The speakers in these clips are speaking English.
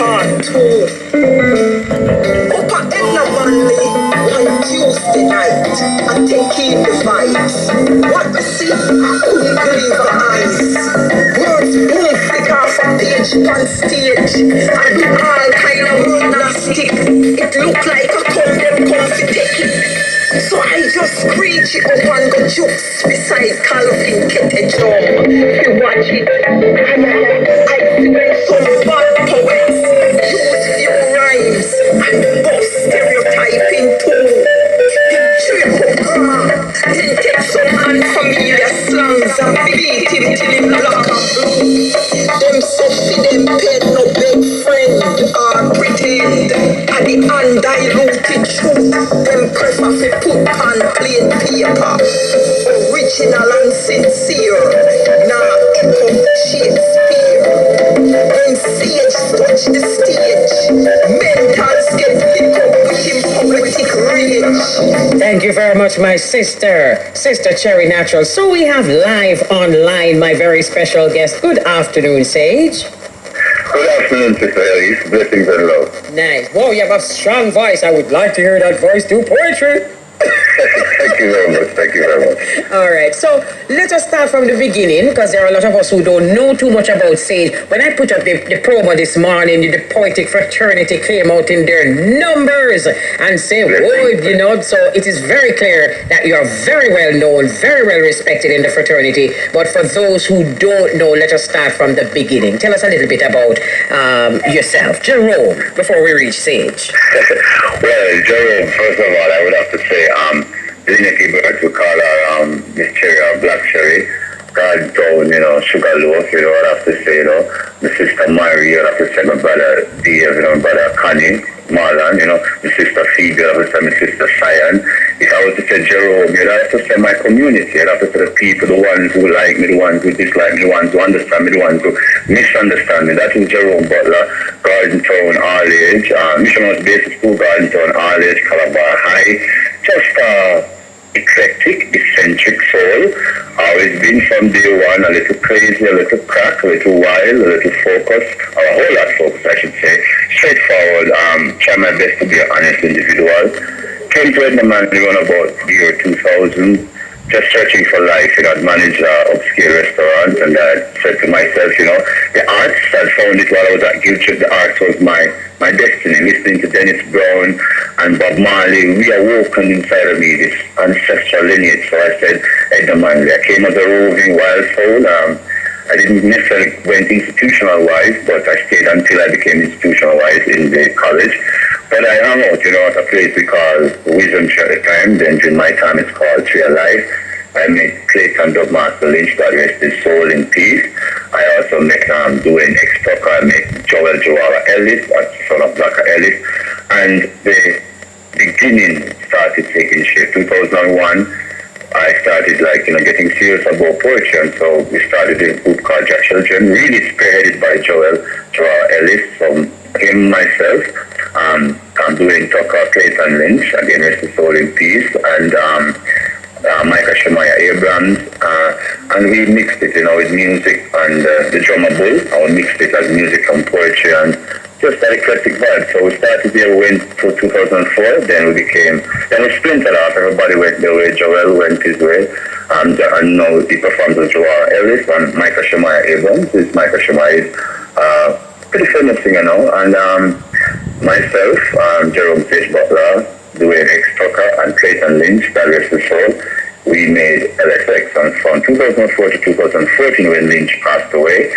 part 2. Upper Edna Manley, one Tuesday night, I take in the vibes. What I see, I couldn't believe my eyes. Words boom, flick off a page, one stage. I do all kind of gymnastic. It look like a come them comfy take it. So I just screech it up and go jukes beside Calvin Ketechum. You watch it. I see when some bad poets use few rhymes and bust stereotyping too. Trip up, then take some unfamiliar slangs and beat him till him black and blue. Them say fi them paid no big friend or pretend. And the undiluted truth, them prefer fi put on plain paper. Original and sincere, nah echo Shakespeare. When sage touch the stage, mentals get lit up with him poetic rage. Thank you very much, my sister Cherry Natural. So we have live online my very special guest. Good afternoon, Sage. Good afternoon, Sister Elise. Blessings and love. Nice. Whoa, you have a strong voice. I would like to hear that voice do poetry. Thank you very much. Thank you very much. All right. So let us start from the beginning, because there are a lot of us who don't know too much about Sage. When I put up the promo this morning, the Poetic Fraternity came out in their numbers and say, whoa, you know, so it is very clear that you are very well known, very well respected in the fraternity. But for those who don't know, let us start from the beginning. Tell us a little bit about yourself, Jerome, before we reach Sage. Well, Jerome, first of all, I would have to say, Linety Bird, we call her Miss Cherry or Black Cherry. God down, you know, Sugar Loaf, you know, I'd have to say, you know, my sister Mary, I'd have to say my brother Dave, you know, my brother Connie, Marlon, you know, my sister Phoebe, I'd have to say my sister Cyan. If I was to say Jerome, you'd have to say my community, I'd have to say the people, the ones who like me, the ones who dislike me, the ones who understand me, the ones who misunderstand me. That is Jerome Butler, Garden Town, All Age, Mission House Basic School, Garden Town, All Age, Calabar High. Just eclectic, eccentric soul. Always been from day one, a little crazy, a little crack, a little wild, a little focused, or a whole lot focused, I should say. Straightforward, try my best to be an honest individual. Came to Edna Manley around about the year 2000, just searching for life. You know, I'd managed an upscale restaurant, and I said to myself, you know, the arts, I found it while I was at Giltrip, the arts was my destiny. Listening to Dennis Brown and Bob Marley reawoken inside of me this ancestral lineage. So I said, Edna Manley. I came as a roving wild soul. I didn't necessarily went institutional wise, but I stayed until I became institutional wise in the college. But I hung out, you know, at a place we call Wisdom Tree at the time. Then during my time it's called Tree of Life. I met Clayton Dubmaster Lynch, God rest his soul in peace. I also met Dwayne X-Tucker. I met Joel Joara Ellis, son of Blacker Ellis. And the beginning started taking shape. 2001, I started getting serious about poetry. And so we started a group called Jack Children, really spearheaded by Joel Joara Ellis, from him, myself, Dwayne Tucker, Clayton Lynch, again rest his soul in peace, and Micah Shemaiah Abrams, and we mixed it, you know, with music and the drummer bull. I mixed it as music and poetry and just that eclectic vibe. So we started there, went to 2004, then we splintered off. Everybody went their way. Joel went his way, and now he performs with Joel Ellis and Micah Shemaiah Abrams. Micah Shemaiah is pretty famous singer now, and myself, Jerome Sage Butler, Dwayne X-Tucker, and Clayton Lynch, God rest his soul. We made LSX, and from 2004 to 2014, when Lynch passed away,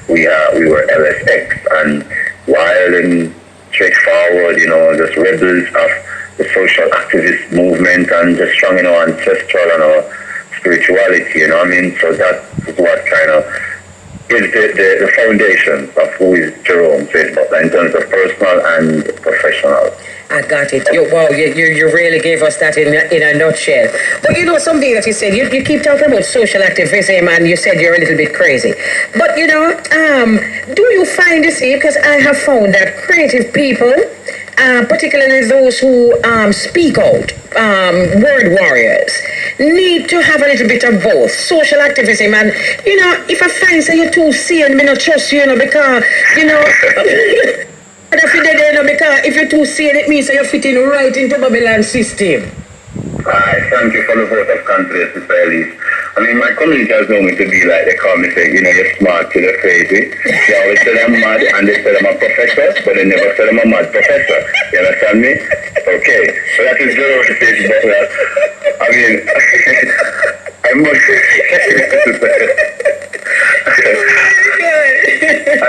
we were LSX, and wild and straightforward, you know, just rebels of the social activist movement, and just strong in our ancestral and our spirituality, you know what I mean? So that is what kind of is the foundation of who is Jerome Sage Butler in terms of personal and professional. I got it. You really gave us that in a nutshell. But you know something that you said, you keep talking about social activism, and you said you're a little bit crazy. But you know, do you find this, because I have found that creative people, particularly those who speak out, word warriors, need to have a little bit of both social activism and, you know, if I find say you're too sane, me not trust you, you know, because, you know. hard to fit there, no, because if you're too sane, it means that you're fitting right into Babylon system. Thank you for the vote of confidence, Mr. Elise. I mean, my community has known me to be like, they call me, say, you're smart, you're crazy. They always say I'm mad, and they say I'm a professor, but they never say I'm a mad professor. You understand me? Okay, so that is very what it is, but I mean, I must say,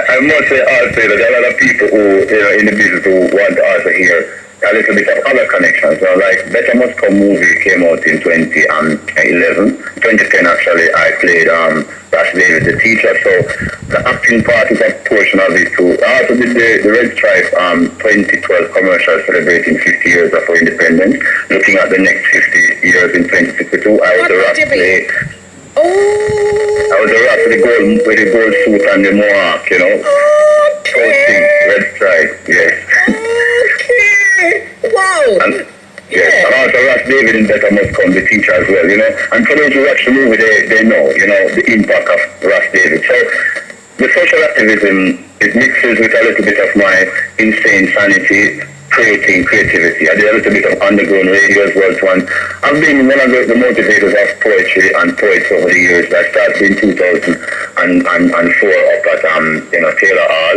I must say also that there are a lot of people who, in the business who want to also hear a little bit of other connections. So like Better Must Come movie came out in 2010 actually. I played Rash David the teacher, so the acting part is a portion of it too. I also did the Red Stripe 2012 commercial celebrating 50 years of our independence, looking at the next 50 years in 2062. I was the Rash play. I was a rat with the gold suit and the mohawk, Coaching, Red Stripe, yes. Wow. And, yes, and also Ross David in Better Must Come, the teacher as well, And for those who watch the movie, they know, the impact of Ross David. So the social activism, it mixes with a little bit of my insane sanity, creativity. I did a little bit of underground radio as well too, and I've been one of the motivators of poetry and poets over the years. I started in 2004 up at Taylor Hall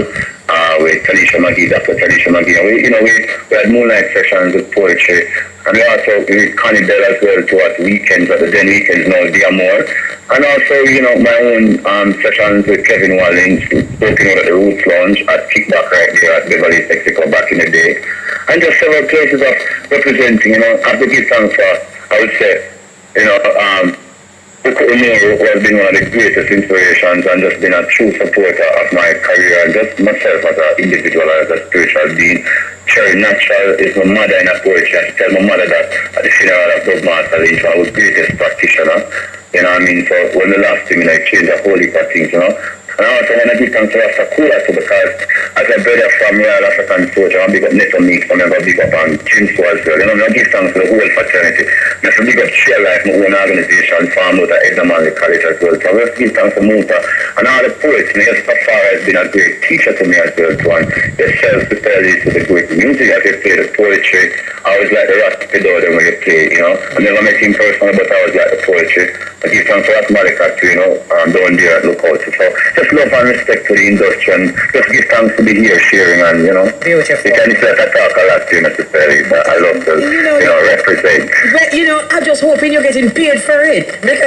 with Talisha McGee, Dr. Talisha McGee. And we had moonlight sessions with poetry, and we also with Connie Bell as well too at weekends, at the then weekends now, Dear More. And also, my own sessions with Kevin Wallings, working out at the Roots Lounge at Kickback right there at Beverly, Mexico back in the day. And just several places of representing, I have to give thanks for, I would say, Uko Umuru, who has been one of the greatest inspirations and just been a true supporter of my career and just myself as an individual, as a spiritual being. Cherry Natural is my mother in a poetry. I tell my mother that at the funeral of Bob Martha Lynch, I was the greatest practitioner. You know what I mean? So when the last thing, I changed a whole heap of things, And I also want to give thanks to Rasta Kula too, because as a brother from Royal African Soldier, I big up Neto Meeks, I big up Jimso as well. I give thanks to the whole fraternity. And I big up Share Life, my own organization, farm out at Edna Manley College as well. So I just give thanks to Muta and all the poets. And yes, Safari has been a great teacher to me as well too. And yourself, Mr. Elise, with the great music as you play the poetry. I always like the Rasta Pedor when you play, I never met him personally, but I always like the poetry. I give thanks to Malika too, down there at Lookout. So just love and respect to the industry and just give thanks to be here sharing and, Beautiful. You can say I talk a lot to you, Mr. Perry, but I love to, represent. But, I'm just hoping you're getting paid for it because,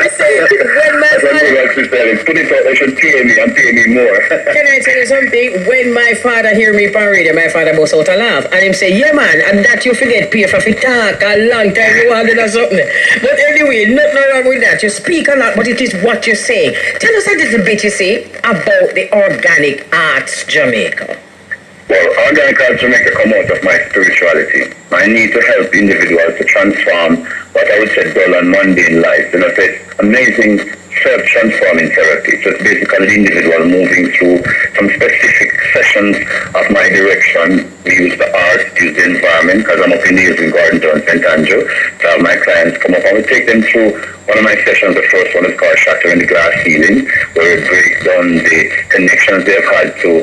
I say, when my father... Put it out, they should pay me and pay me more. Can I tell you something? When my father hear me on radio, my father busts out a laugh and him say, yeah man, and that you forget pay for talk a long time you want to do something. But anyway, nothing wrong with that. You speak a lot, but it is what you say. Tell us a little bit, you see, about the Organic Arts Jamaica. Well, Organic Arts Jamaica come out of my spirituality. I need to help individuals to transform what I would say dull and mundane life. So it's amazing self-transforming therapy. So it's basically the individual moving through some specific sessions of my direction. We use the art, use the environment, because I'm up in the hills in Gordon Town, St. Andrew. So I have my clients come up and we take them through one of my sessions. The first one is called Shattering the Glass Ceiling, where we break down the connections they've had to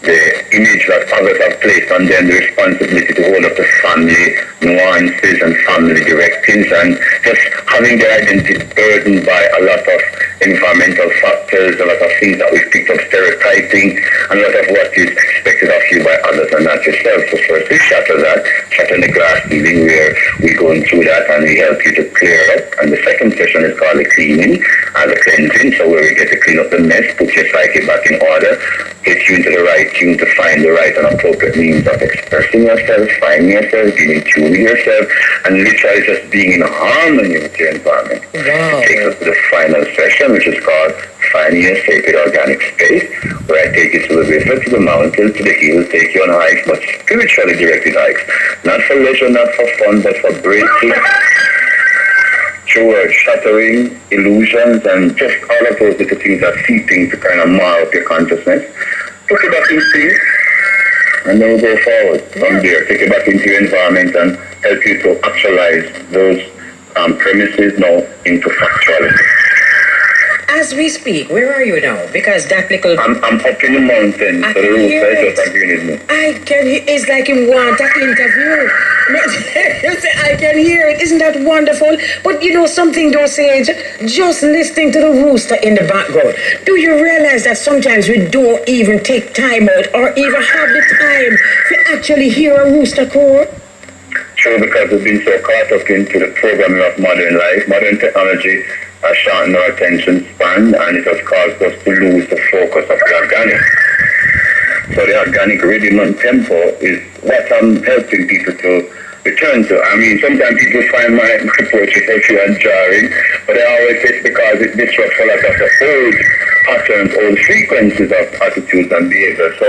the image that others have placed on them, the responsibility to hold up the family nuances and family directives, and just having their identity burdened by a lot of environmental factors, a lot of things that we've picked up, stereotyping, and a lot of what is expected of you by others and not yourself. So first we shatter the glass ceiling, where we go through that and we help you to clear up. And the second session is called the cleaning and the cleansing, so where we get to clean up the mess, put your psyche back in order, get you into the right tune to find the right and appropriate means of expressing yourself, finding yourself, being in tune with yourself, and literally just being in harmony with your environment. Wow. It takes us to the final session, which is called Finding Your Sacred Organic Space, where I take you to the river, to the mountains, to the hills, take you on hikes, but spiritually directed hikes. Not for leisure, not for fun, but for breakthrough, through shattering, illusions, and just all of those little things that seeping to kind of mar up your consciousness. Put it back in peace, and then we'll go forward from there. Take it back into your environment and help you to actualize those premises now into factuality. as we speak, where are you now? Because that little... I'm up in the mountain, so the roof is just agreeing with me. I can hear, it's like him want an interview. I can hear it. Isn't that wonderful? But you know something, though, Sage, just listening to the rooster in the background, do you realize that sometimes we don't even take time out or even have the time to actually hear a rooster crow? True, because we've been so caught up into the programming of modern life. Modern technology has shortened our attention span, and it has caused us to lose the focus of the organic. So the organic rhythm and tempo is what I'm helping people to return to. I mean, sometimes people find my approach effective and jarring, but I always say it's because it disrupts a lot of the old patterns, old frequencies of attitudes and behavior. So,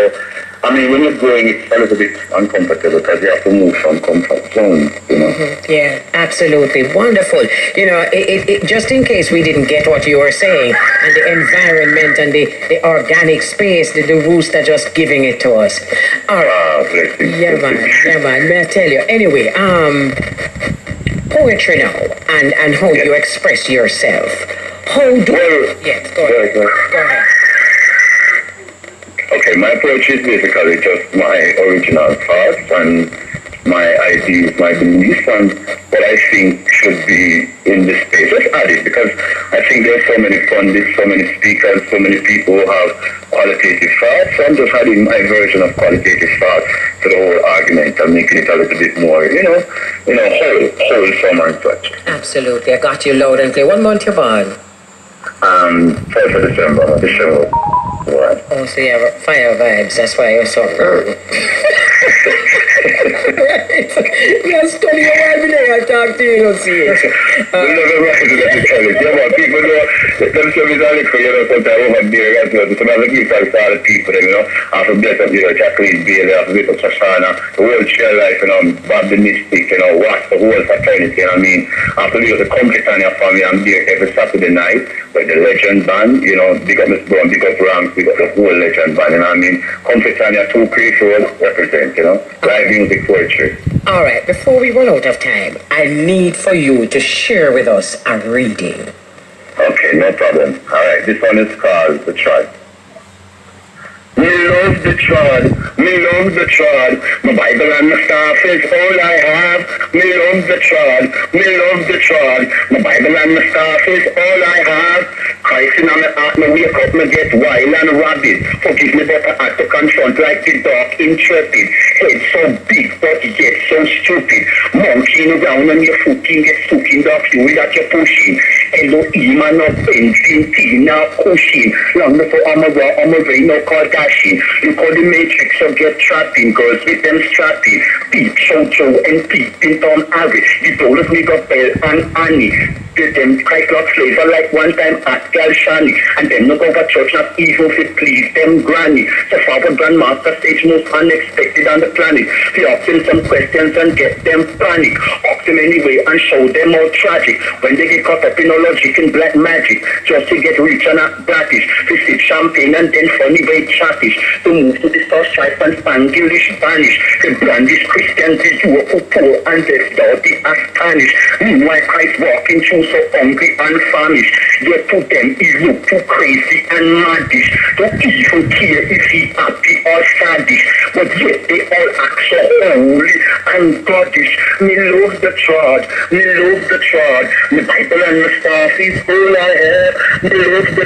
I mean, when you're growing, it's a little bit uncomfortable because you have to move from comfort zones, you know. Yeah, absolutely. Wonderful. You know, it just in case we didn't get what you were saying, and the environment and the organic space, the rooster just giving it to us. All right. Yeah, man. May I tell you? Anyway, poetry now, and how you express yourself. How do... Yes, go ahead. Go ahead. Okay, my approach is basically just my original thoughts and my ideas, my beliefs, and what I think should be in the space. Just add it, because I think there's so many pundits, so many speakers, so many people who have qualitative thoughts. So I'm just adding my version of qualitative thoughts to the whole argument and making it a little bit more, wholesome and such. Absolutely. I got you loud and clear. What month you born? 1st of December. Right. Oh, so you have fire vibes. That's why you're so... Right. You're studying a while before I talk to you, see it. People know, themselves is a little, sometimes over there, so I give thanks to all the people, I have to bless up, Jacqueline Bailey, I have to bless up Shoshana, the whole child life, Bob the Mystic, watch the whole fraternity, I mean, I have to be with the complete on your family, I'm there every Saturday night, with the Legend Band, big up Miss Brown, big up Ranks, big up the whole Legend Band, and I mean, Completania 2 Creatures represent, live music poetry. All right, before we run out of time, I need for you to share with us a reading. Okay, no problem. All right, this one is called The Trod. Me love the trod, my Bible and my staff is all I have. Me love the trod, my Bible and my staff is all I have. Christ in my heart, me wake up, me get wild and rabid. Forgive me but I had to confront like the dark intrepid. Head so big but yet so stupid. Monkeying around and your footing get soaking the fuel that you're pushing. Elohim and no benzene, tea, now pushing. Long before I'm a rain, no Kardashian. You call the Matrix, so get trapping. Girls with them strapping. Peep, Jojo, and Peep, Tom, Harry. The dollars me got Bell and Annie. Get them Christ like slaves are like one time at Gal Shani. And them no go for church, not evil fit please them granny. So forward grandmaster stage most unexpected on the planet. We ask them some questions and get them panic. Ask them anyway and show them how tragic. When they get caught up in all logic and black magic. Just to get rich and not bratish. To sip champagne and then funny way chattish. To move to the South Stripe and Spanglish vanish. The brandish Christians is you who poor and the dirty astonished. Meanwhile Christ walking through so hungry and famished. Yet to them he look too crazy and maddish. Don't even care if he happy or saddish. But yet they all act so holy and goddish. Me love the trod, the Bible and the staff is all I have. Me love the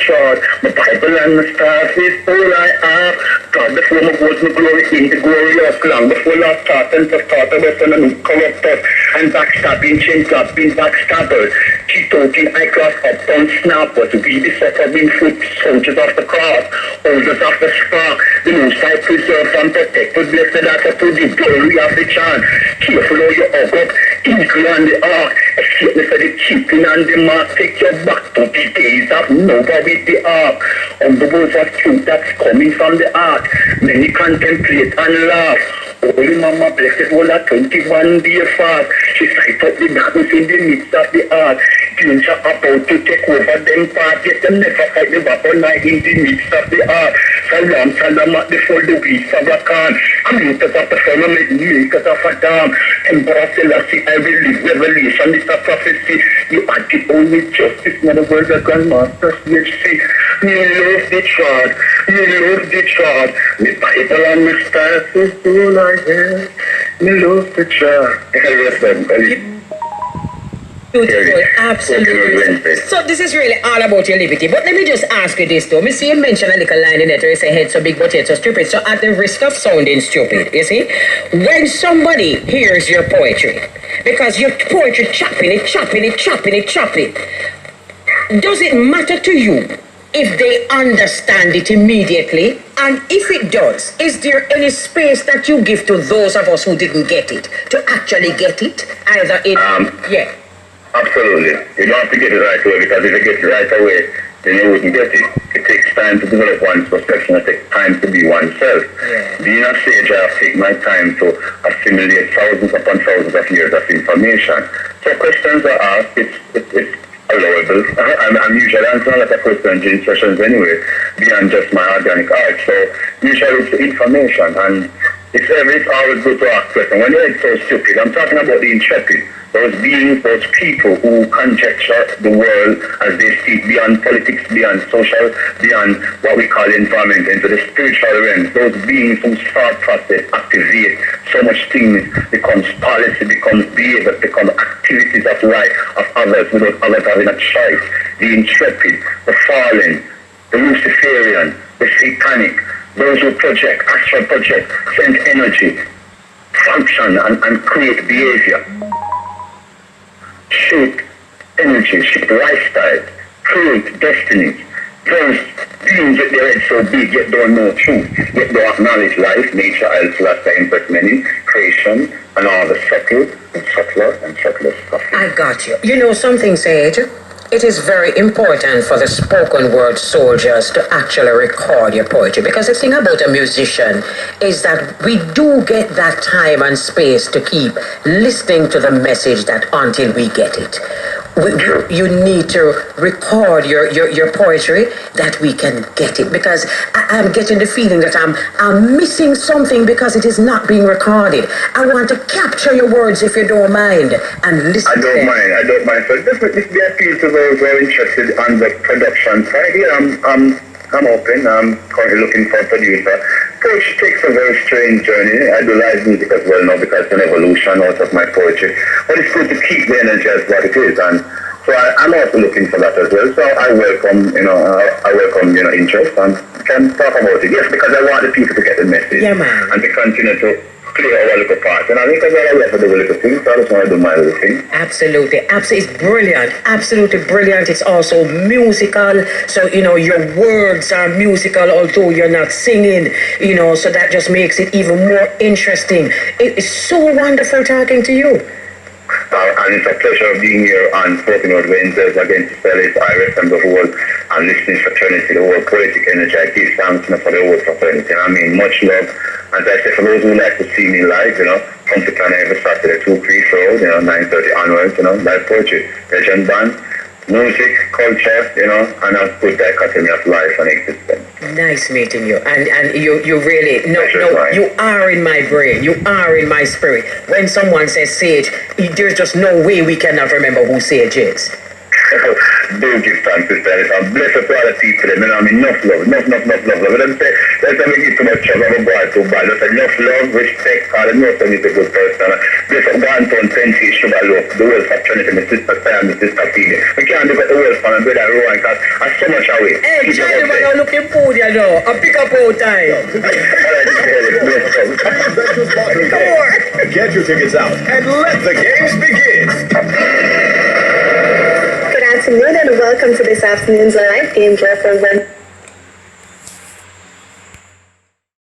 trod, the Bible and the staff is all I have. God, before my words, my glory in the glory of long before last thought and the thought of us and a new corruptors and backstabbing, chin clapping, backstabbers. Keep talking, I cross up, down snappers. We the suffering foot soldiers of the cross, holders of the spark. The most high preserved and protected, blessed after to the glory of the chant. Careful how you hug up, eagle on the ark. Escape me for the keeping and the mark. Take your back to the days of Noah with the ark. On the words of truth that's coming from the ark. Many contemplate and laugh. Holy Mama blessed all a 21-day fast. She sight up the darkness in the midst of the ark. Danger about to take over them part. Yet them never fight the battle night in the midst of the ark. Saddam at the full degree, Savakan, I'm in the firmament, makers of a dam, Emperor Selassie, I will live, revelation, it's a prophecy, you act it only justice, not a word of grandmaster, CHC, me love the trod, me Bible and me stars, is all I have, me love the trod. Beautiful, absolutely. So this is really all about your liberty. But let me just ask you this though. Me see you mention a little line in it where you say head so big but head so stupid. So at the risk of sounding stupid, you see, when somebody hears your poetry, because your poetry chopping, does it matter to you if they understand it immediately? And if it does, is there any space that you give to those of us who didn't get it to actually get it? Either in yeah. Absolutely. You don't have to get it right away, because if you get it right away, then you wouldn't get it. It takes time to develop one's perception. It takes time to be oneself. Yeah. Being a sage, I have taken my time to assimilate thousands upon thousands of years of information. So questions are asked, it's allowable. I'm usually answering a lot of questions in sessions anyway, beyond just my organic art. So usually it's information, and it's always good to ask questions. When you're so stupid, I'm talking about the intrepid. Those beings, those people who conjecture the world as they see beyond politics, beyond social, beyond what we call environment, into the spiritual realm. Those beings whose thought process activate so much things, becomes policy, becomes behavior, becomes activities of life of others without others having a choice. The intrepid, the fallen, the Luciferian, the satanic, those who project, astral project, send energy, function and create behavior. Shape energy, shape lifestyle, create destinies. Those beings that their head so big yet don't know truth, yet don't acknowledge life, nature, philosophy, impress many, creation, and all the subtle and subtler stuff. I got you. You know something, Sage? It is very important for the spoken word soldiers to actually record your poetry, because the thing about a musician is that we do get that time and space to keep listening to the message that until we get it. You need to record your poetry that we can get it, because I'm getting the feeling that I'm missing something because it is not being recorded. I want to capture your words, if you don't mind, and listen. I don't mind. So definitely be appeal to those who are interested on the production side. Yeah, I'm open. I'm currently looking for a producer. Poetry takes a very strange journey. I do live music as well now, because it's an evolution out of my poetry. But it's good to keep the energy as what it is, and so I'm also looking for that as well. So I welcome, interest, and can talk about it. Yes, because I want the people to get the message, yeah, man, and to continue to play our little part. And I think I have to do a little thing, so I just want to do my little thing. Absolutely. It's brilliant. Absolutely brilliant. It's also musical. So, your words are musical, although you're not singing, so that just makes it even more interesting. It is so wonderful talking to you. And it's a pleasure being here on Spoken Word Wednesdays against Elise, IRIE, and the whole, and listening fraternity, the whole poetic energy. I give thanks for the whole fraternity. I mean, much love. As I say, for those who like to see me live, come to Canada every Saturday, 2 Creek Road, 9:30 onwards, live poetry, legend band, music, culture, and a good dichotomy of life and existence. Nice meeting you. And you really, you are in my brain. You are in my spirit. When someone says Sage, there's just no way we cannot remember who Sage is. Do give thanks to Elise. I'm blessed to all the people. I mean, enough love. But them say, let's not give too much trouble of a boy too bad. Just enough love, respect, all the note he's a good person. Bless up Ganton, Pensi, Sugar Love, the world fraternity, my sister Sam, my sister Phoebe. We can't look at the world from my brother Rowan, because I'm so much away. Hey, Johnny, when you're looking food, I pick up all time. Come on. Get your tickets out and let the games begin. Good afternoon and welcome to this afternoon's live game draw for